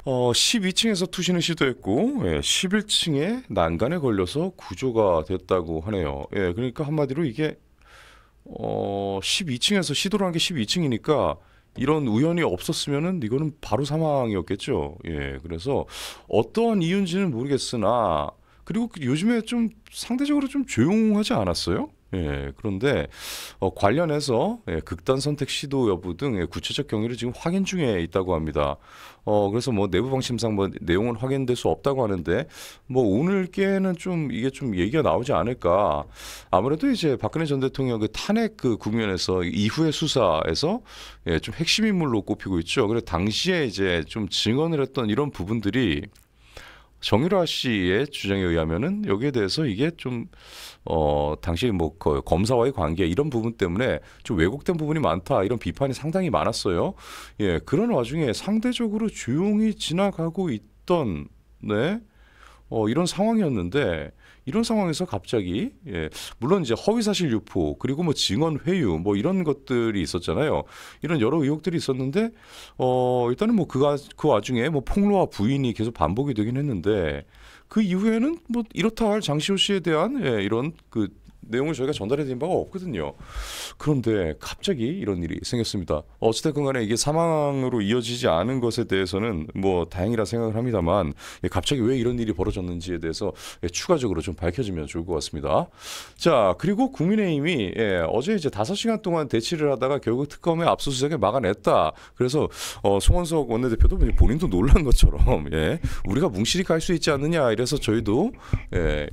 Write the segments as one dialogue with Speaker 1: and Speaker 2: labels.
Speaker 1: 12층에서 투신을 시도했고 11층에 난간에 걸려서 구조가 됐다고 하네요. 그러니까 한마디로 이게 12층에서 시도를 한 게 12층이니까 이런 우연이 없었으면은 이거는 바로 사망이었겠죠. 그래서 어떠한 이유인지는 모르겠으나 그리고 요즘에 좀 상대적으로 좀 조용하지 않았어요? 그런데 관련해서 극단 선택 시도 여부 등 구체적 경위를 지금 확인 중에 있다고 합니다. 그래서 뭐 내부 방침상 뭐 내용은 확인될 수 없다고 하는데 뭐 오늘께는 좀 이게 좀 얘기가 나오지 않을까. 아무래도 이제 박근혜 전 대통령 그 탄핵 그 국면에서 이후의 수사에서 좀 핵심 인물로 꼽히고 있죠. 그래서 당시에 이제 좀 증언을 했던 이런 부분들이 정유라 씨의 주장에 의하면은 여기에 대해서 이게 좀 당시 뭐 검사와의 관계 이런 부분 때문에 좀 왜곡된 부분이 많다 이런 비판이 상당히 많았어요. 그런 와중에 상대적으로 조용히 지나가고 있던 이런 상황이었는데 이런 상황에서 갑자기 물론 이제 허위사실 유포 그리고 뭐 증언 회유 뭐 이런 것들이 있었잖아요. 이런 여러 의혹들이 있었는데 일단은 뭐 그 와중에 뭐 폭로와 부인이 계속 반복이 되긴 했는데 그 이후에는 뭐 이렇다 할 장시호 씨에 대한 이런 그 내용을 저희가 전달해드린 바가 없거든요. 그런데 갑자기 이런 일이 생겼습니다. 어찌됐건 간에 이게 사망으로 이어지지 않은 것에 대해서는 뭐 다행이라 생각을 합니다만 갑자기 왜 이런 일이 벌어졌는지에 대해서 추가적으로 좀 밝혀지면 좋을 것 같습니다. 자, 그리고 국민의힘이 어제 이제 5시간 동안 대치를 하다가 결국 특검의 압수수색을 막아냈다. 그래서 송원석 원내대표도 본인도 놀란 것처럼 우리가 뭉실이 갈 수 있지 않느냐 이래서 저희도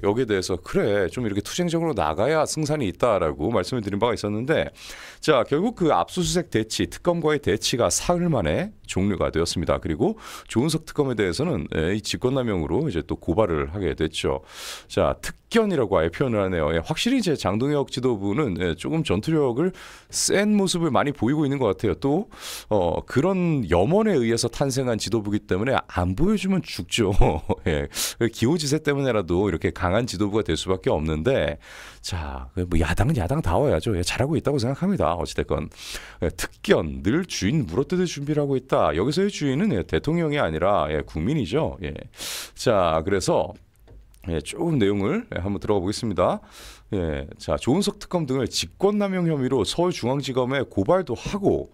Speaker 1: 여기에 대해서 그래 좀 이렇게 투쟁적으로 나가야 승산이 있다라고 말씀을 드린 바가 있었는데 자 결국 그 압수수색 대치 특검과의 대치가 사흘 만에 종료가 되었습니다. 그리고 조은석 특검에 대해서는 이 직권남용으로 이제 또 고발을 하게 됐죠. 자 특견이라고 아예 표현을 하네요. 확실히 이제 장동혁 지도부는 조금 전투력을 센 모습을 많이 보이고 있는 것 같아요. 또 그런 염원에 의해서 탄생한 지도부이기 때문에 안 보여주면 죽죠. 기호지세 때문에라도 이렇게 강한 지도부가 될 수밖에 없는데 자, 뭐 야당은 야당다워야죠. 잘하고 있다고 생각합니다. 어찌됐건 특견 늘 주인 물어뜯을 준비를 하고 있다. 여기서의 주인은 대통령이 아니라 국민이죠. 자, 그래서 조금 내용을 한번 들어가 보겠습니다. 자, 조은석 특검 등을 직권남용 혐의로 서울중앙지검에 고발도 하고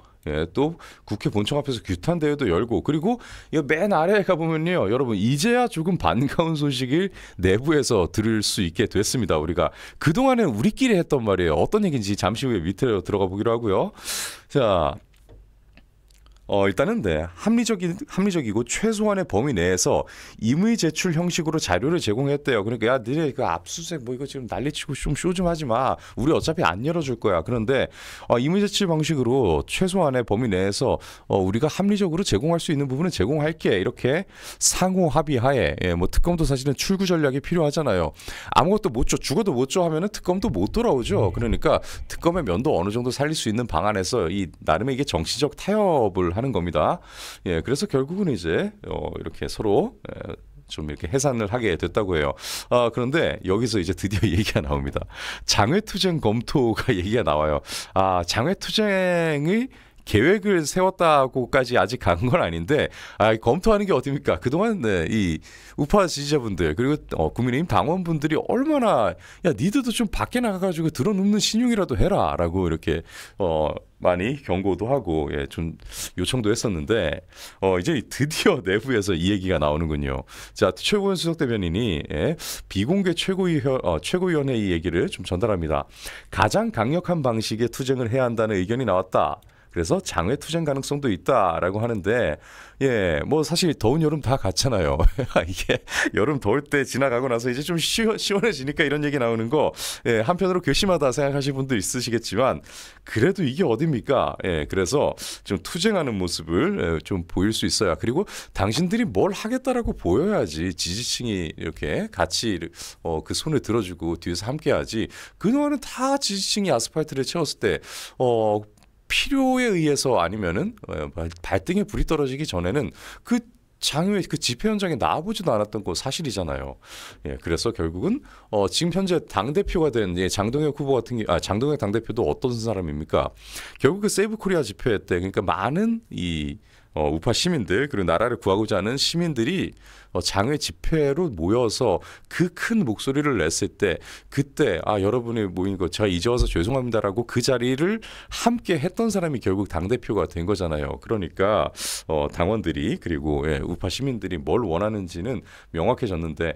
Speaker 1: 또 국회 본청 앞에서 규탄 대회도 열고 그리고 맨 아래에 가보면요 여러분 이제야 조금 반가운 소식을 내부에서 들을 수 있게 됐습니다. 우리가 그동안은 우리끼리 했던 말이에요. 어떤 얘기인지 잠시 후에 밑으로 들어가 보기로 하고요. 자 일단은 합리적이고 최소한의 범위 내에서 임의 제출 형식으로 자료를 제공했대요. 그러니까 야 니네 그 압수수색 뭐 이거 지금 난리치고 좀 쇼 좀 하지 마. 우리 어차피 안 열어줄 거야. 그런데 임의 제출 방식으로 최소한의 범위 내에서 우리가 합리적으로 제공할 수 있는 부분은 제공할게. 이렇게 상호 합의하에 뭐 특검도 사실은 출구 전략이 필요하잖아요. 아무것도 못 줘, 죽어도 못 줘 하면은 특검도 못 돌아오죠. 그러니까 특검의 면도 어느 정도 살릴 수 있는 방안에서 이 나름의 이게 정치적 타협을 하는 겁니다. 그래서 결국은 이제 이렇게 서로 좀 이렇게 해산을 하게 됐다고 해요. 그런데 여기서 이제 드디어 얘기가 나옵니다. 장외투쟁 검토가 얘기가 나와요. 장외투쟁의 계획을 세웠다고까지 아직 간 건 아닌데 검토하는 게 어딥니까? 그동안 이 우파 지지자분들 그리고 국민의힘 당원분들이 얼마나 야 니들도 좀 밖에 나가가지고 들어눕는 신용이라도 해라 라고 이렇게 많이 경고도 하고 좀 요청도 했었는데 이제 드디어 내부에서 이 얘기가 나오는군요. 자 최고원 수석 대변인이 비공개 최고위원회 이 얘기를 좀 전달합니다. 가장 강력한 방식의 투쟁을 해야 한다는 의견이 나왔다. 그래서 장외 투쟁 가능성도 있다라고 하는데 뭐 사실 더운 여름 다 갔잖아요. 이게 여름 더울 때 지나가고 나서 이제 좀 시원해지니까 이런 얘기 나오는 거 한편으로 괘씸하다 생각하시는 분도 있으시겠지만 그래도 이게 어딥니까? 그래서 좀 투쟁하는 모습을 좀 보일 수 있어야 그리고 당신들이 뭘 하겠다라고 보여야지 지지층이 이렇게 같이 그 손을 들어주고 뒤에서 함께하지 그동안은 다 지지층이 아스팔트를 채웠을 때 필요에 의해서 아니면은 발등에 불이 떨어지기 전에는 그 장외 그 집회 현장에 나와보지도 않았던 거 사실이잖아요. 그래서 결국은 지금 현재 당 대표가 된 장동혁 후보 같은 장동혁 당 대표도 어떤 사람입니까? 결국 그 세이브 코리아 집회 때 그러니까 많은 이 우파 시민들 그리고 나라를 구하고자 하는 시민들이 장외 집회로 모여서 그 큰 목소리를 냈을 때 그때 여러분이 모인 거 제가 이제 와서 죄송합니다라고 그 자리를 함께 했던 사람이 결국 당대표가 된 거잖아요. 그러니까 당원들이 그리고 우파 시민들이 뭘 원하는지는 명확해졌는데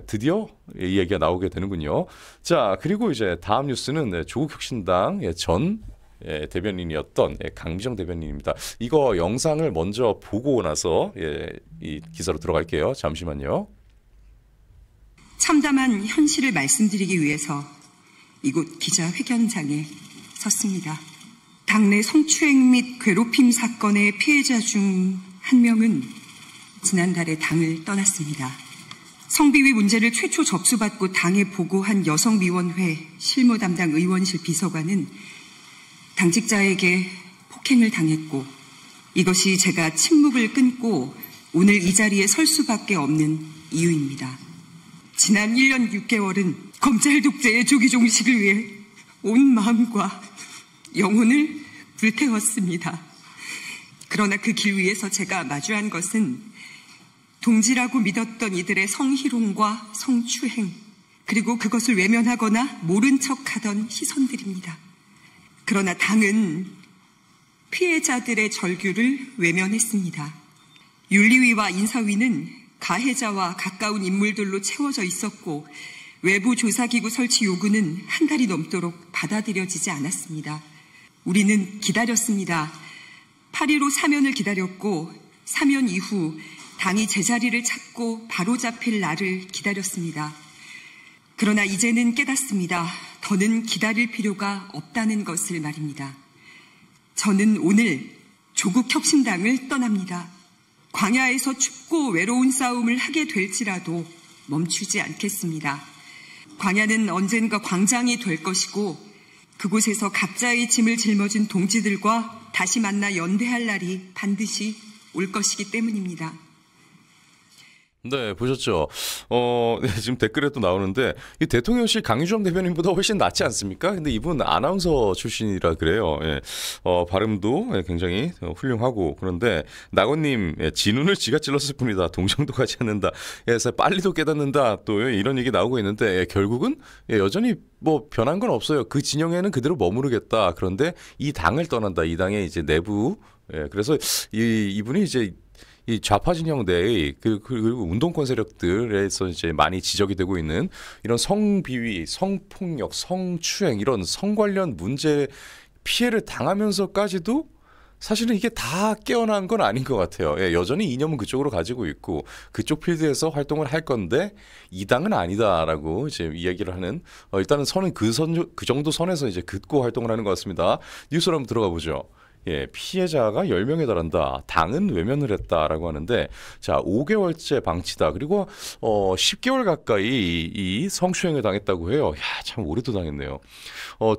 Speaker 1: 드디어 이 얘기가 나오게 되는군요. 자, 그리고 이제 다음 뉴스는 조국혁신당 전 대변인이었던 강미정 대변인입니다. 이거 영상을 먼저 보고 나서 이 기사로 들어갈게요. 잠시만요.
Speaker 2: 참담한 현실을 말씀드리기 위해서 이곳 기자회견장에 섰습니다. 당내 성추행 및 괴롭힘 사건의 피해자 중 한 명은 지난달에 당을 떠났습니다. 성비위 문제를 최초 접수받고 당에 보고한 여성위원회 실무 담당 의원실 비서관은 당직자에게 폭행을 당했고 이것이 제가 침묵을 끊고 오늘 이 자리에 설 수밖에 없는 이유입니다. 지난 1년 6개월은 검찰 독재의 조기 종식을 위해 온 마음과 영혼을 불태웠습니다. 그러나 그 길 위에서 제가 마주한 것은 동지라고 믿었던 이들의 성희롱과 성추행, 그리고 그것을 외면하거나 모른 척하던 시선들입니다. 그러나 당은 피해자들의 절규를 외면했습니다. 윤리위와 인사위는 가해자와 가까운 인물들로 채워져 있었고 외부 조사기구 설치 요구는 한 달이 넘도록 받아들여지지 않았습니다. 우리는 기다렸습니다. 8.15 사면을 기다렸고 사면 이후 당이 제자리를 찾고 바로잡힐 날을 기다렸습니다. 그러나 이제는 깨닫습니다. 더는 기다릴 필요가 없다는 것을 말입니다. 저는 오늘 조국혁신당을 떠납니다. 광야에서 춥고 외로운 싸움을 하게 될지라도 멈추지 않겠습니다. 광야는 언젠가 광장이 될 것이고 그곳에서 각자의 짐을 짊어진 동지들과 다시 만나 연대할 날이 반드시 올 것이기 때문입니다.
Speaker 1: 네, 보셨죠? 지금 댓글에 또 나오는데 이 대통령실 강유정 대변인보다 훨씬 낫지 않습니까? 근데 이분 아나운서 출신이라 그래요. 발음도 굉장히 훌륭하고 그런데 나건님 진운을 지가 찔렀을 뿐이다. 동정도 가지 않는다. 그래서 빨리도 깨닫는다. 또 이런 얘기 나오고 있는데 결국은 여전히 뭐 변한 건 없어요. 그 진영에는 그대로 머무르겠다. 그런데 이 당을 떠난다. 이 당의 이제 내부 그래서 이분이 이제 이 좌파 진영 내의 그리고 운동권 세력들에서 이제 많이 지적이 되고 있는 이런 성비위, 성폭력, 성추행 이런 성 관련 문제 피해를 당하면서까지도 사실은 이게 다 깨어난 건 아닌 것 같아요. 여전히 이념은 그쪽으로 가지고 있고 그쪽 필드에서 활동을 할 건데 이 당은 아니다라고 이제 이야기를 하는 일단은 선은 그 정도 선에서 이제 긋고 활동을 하는 것 같습니다. 뉴스로 한번 들어가 보죠. 피해자가 10명에 달한다. 당은 외면을 했다라고 하는데 자 5개월째 방치다. 그리고 10개월 가까이 이 성추행을 당했다고 해요. 참 오래도 당했네요.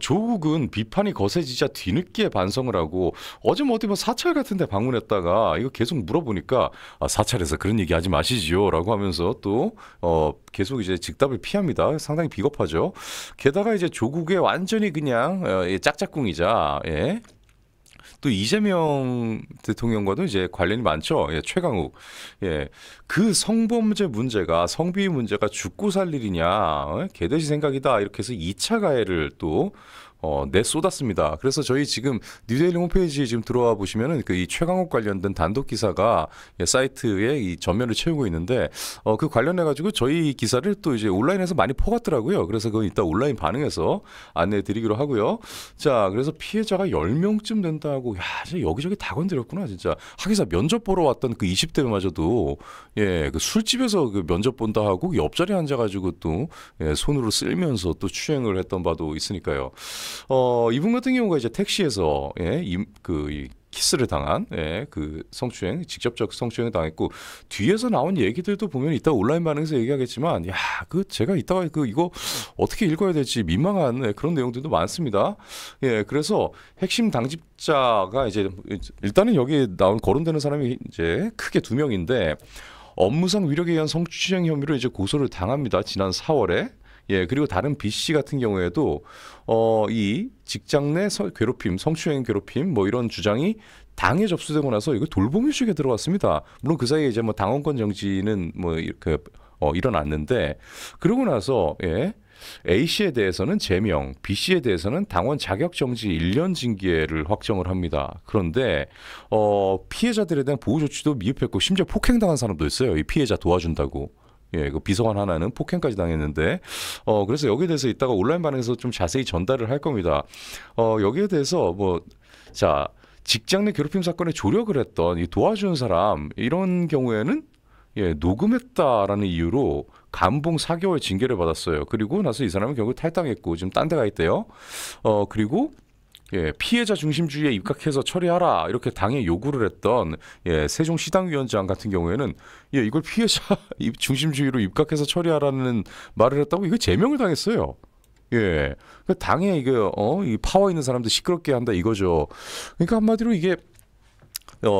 Speaker 1: 조국은 비판이 거세지자 뒤늦게 반성을 하고 어제 어디 사찰 같은 데 방문했다가 이거 계속 물어보니까 사찰에서 그런 얘기 하지 마시지요 라고 하면서 또 계속 이제 즉답을 피합니다. 상당히 비겁하죠. 게다가 이제 조국의 완전히 그냥 짝짝꿍이자 또 이재명 대통령과도 이제 관련이 많죠. 최강욱. 그 성범죄 문제가 성비위 문제가 죽고 살 일이냐. 개돼지 생각이다. 이렇게 해서 2차 가해를 또 내쏟았습니다. 그래서 저희 지금 뉴데일리 홈페이지 지금 들어와 보시면은 이 최강욱 관련된 단독 기사가 사이트에 이 전면을 채우고 있는데 그 관련해 가지고 저희 기사를 또 이제 온라인에서 많이 퍼갔더라고요. 그래서 그건 이따 온라인 반응해서 안내해 드리기로 하고요. 자, 그래서 피해자가 10명쯤 된다고 진짜 여기저기 다 건드렸구나 진짜. 하기사 면접 보러 왔던 그 20대마저도 그 술집에서 그 면접 본다 하고 옆자리에 앉아 가지고 또 손으로 쓸면서 또 추행을 했던 바도 있으니까요. 이분 같은 경우가 이제 택시에서 키스를 당한 그 성추행, 직접적 성추행을 당했고 뒤에서 나온 얘기들도 보면 이따 온라인 반응에서 얘기하겠지만 제가 이따가 이거 어떻게 읽어야 될지 민망한 그런 내용들도 많습니다. 그래서 핵심 당직자가 이제 일단은 여기 거론되는 사람이 이제 크게 2명인데 업무상 위력에 의한 성추행 혐의로 이제 고소를 당합니다. 지난 4월에. 예, 그리고 다른 B 씨 같은 경우에도 이 직장 내 괴롭힘, 성추행 괴롭힘 뭐 이런 주장이 당에 접수되고 나서 이거 돌봄휴직에 들어갔습니다. 물론 그 사이에 이제 뭐 당원권 정지는 뭐 이렇게 일어났는데 그러고 나서 예. A 씨에 대해서는 제명, B 씨에 대해서는 당원 자격 정지 1년 징계를 확정을 합니다. 그런데 피해자들에 대한 보호 조치도 미흡했고 심지어 폭행당한 사람도 있어요. 이 피해자 도와준다고. 예, 그 비서관 하나는 폭행까지 당했는데, 그래서 여기에 대해서 이따가 온라인 반응에서 좀 자세히 전달을 할 겁니다. 여기에 대해서 자, 직장 내 괴롭힘 사건에 조력을 했던 이 도와주는 사람, 이런 경우에는 예, 녹음했다라는 이유로 감봉 4개월 징계를 받았어요. 그리고 나서 이 사람은 결국 탈당했고 지금 딴 데 가 있대요. 그리고 예, 피해자 중심주의에 입각해서 처리하라 이렇게 당에 요구를 했던 예, 세종시당위원장 같은 경우에는 예, 이걸 피해자 중심주의로 입각해서 처리하라는 말을 했다고 이거 제명을 당했어요. 예, 당에 이 파워 있는 사람들 시끄럽게 한다 이거죠. 그러니까 한마디로 이게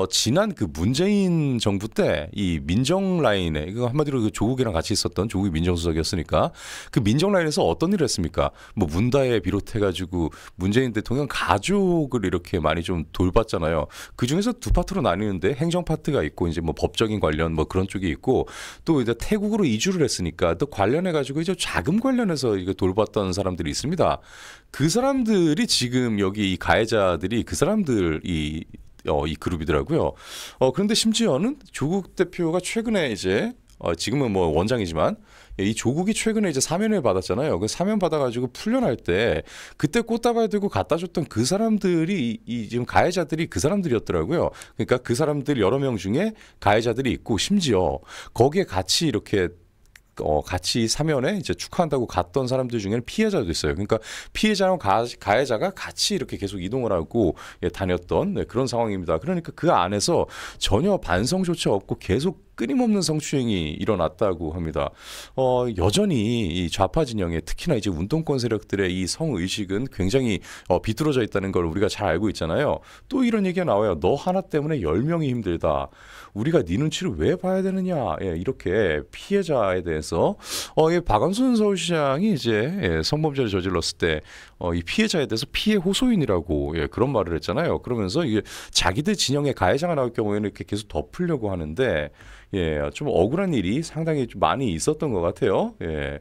Speaker 1: 지난 그 문재인 정부 때 이 민정 라인에 이거 한마디로 그 조국이랑 같이 있었던 조국이 민정수석이었으니까 그 민정 라인에서 어떤 일을 했습니까? 뭐 문다혜 비롯해가지고 문재인 대통령 가족을 이렇게 많이 좀 돌봤잖아요. 그 중에서 두 파트로 나뉘는데 행정 파트가 있고 이제 뭐 법적인 관련 뭐 그런 쪽이 있고 또 이제 태국으로 이주를 했으니까 또 관련해가지고 이제 자금 관련해서 이거 돌봤던 사람들이 있습니다. 그 사람들이 지금 여기 이 가해자들이 그 사람들이 이 그룹이더라고요. 그런데 심지어는 조국 대표가 최근에 이제 지금은 뭐 원장이지만 이 조국이 최근에 이제 사면을 받았잖아요. 그 사면 받아가지고 풀려날 때 그때 꽃다발 들고 갖다 줬던 그 사람들이 이 지금 가해자들이 그 사람들이었더라고요. 그러니까 그 사람들 여러 명 중에 가해자들이 있고 심지어 거기에 같이 이렇게 같이 사면에 이제 축하한다고 갔던 사람들 중에는 피해자도 있어요. 그러니까 피해자랑 가해자가 같이 이렇게 계속 이동을 하고 다녔던 네, 그런 상황입니다. 그러니까 그 안에서 전혀 반성조차 없고 계속 끊임없는 성추행이 일어났다고 합니다. 여전히 이 좌파 진영에 특히나 이제 운동권 세력들의 이 성의식은 굉장히 비뚤어져 있다는 걸 우리가 잘 알고 있잖아요. 또 이런 얘기가 나와요. 너 하나 때문에 10명이 힘들다. 우리가 네 눈치를 왜 봐야 되느냐. 예, 이렇게 피해자에 대해서 박원순 서울시장이 이제 성범죄를 저질렀을 때 이 피해자에 대해서 피해 호소인이라고 그런 말을 했잖아요. 그러면서 이게 자기들 진영의 가해자가 나올 경우에는 이렇게 계속 덮으려고 하는데 예, 좀 억울한 일이 상당히 좀 많이 있었던 것 같아요. 예,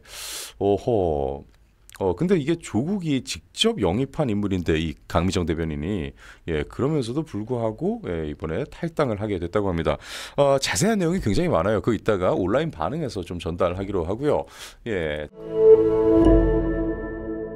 Speaker 1: 근데 이게 조국이 직접 영입한 인물인데 이 강미정 대변인이 그러면서도 불구하고 이번에 탈당을 하게 됐다고 합니다. 자세한 내용이 굉장히 많아요. 그 이따가 온라인 반응에서 좀 전달하기로 하고요. 예.